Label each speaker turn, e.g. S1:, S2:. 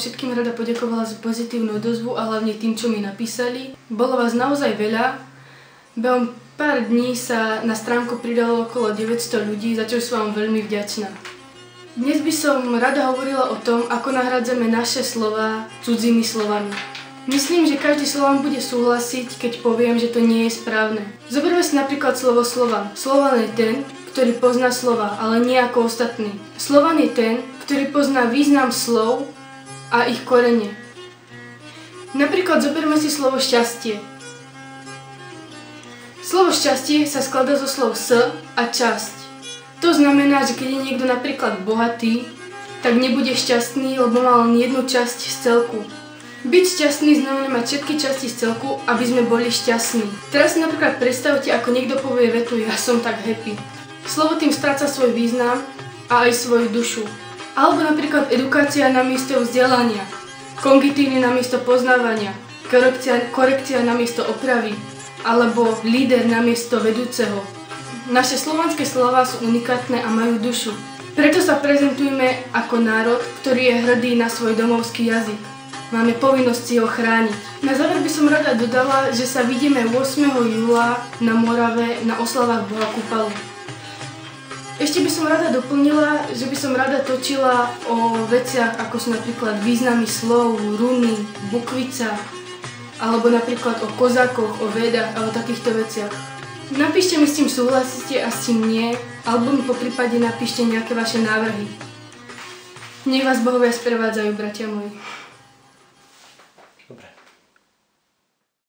S1: všetkým rada poďakovala za pozitívnu odozvu a hlavne tým, čo mi napísali. Bolo vás naozaj veľa. Behom pár dní sa na stránku pridalo okolo 900 ľudí, za čo som vám veľmi vďačná. Dnes by som rada hovorila o tom, ako nahradzame naše slová cudzími slovami. Myslím, že každý Slovan bude súhlasiť, keď poviem, že to nie je správne. Zoberme si napríklad slovo Slovan. Slovan je ten, ktorý pozná slova, ale nie ako ostatní. Slovan je ten, ktorý pozná význam slov a ich korene. Napríklad zoberme si slovo šťastie. Slovo šťastie sa skladá zo slov s a časť. To znamená, že keď je niekto napríklad bohatý, tak nebude šťastný, lebo mal len jednu časť z celku. Byť šťastný znamená mať všetky časti z celku, aby sme boli šťastní. Teraz si napríklad predstavte, ako niekto povie vetu ja som tak happy. Slovo tým stráca svoj význam a aj svoju dušu. Alebo napríklad edukácia namiesto vzdelania, kognitívne namiesto poznávania, korekcia namiesto opravy, alebo líder namiesto vedúceho. Naše slovanské slová sú unikátne a majú dušu. Preto sa prezentujeme ako národ, ktorý je hrdý na svoj domovský jazyk. Máme povinnosť si ho chrániť. Na záver by som rada dodala, že sa vidíme 8. júla na Morave na oslavách Boha Kupalu. Ešte by som rada doplnila, že by som rada točila o veciach ako sú napríklad významy slov, runy, bukvica, alebo napríklad o kozákoch, o vedách a o takýchto veciach. Napíšte mi, s tým súhlasíte a s tým nie, alebo mi poprípade napíšte nejaké vaše návrhy. Nech vás bohovia sprevádzajú, bratia moji.
S2: Dobre.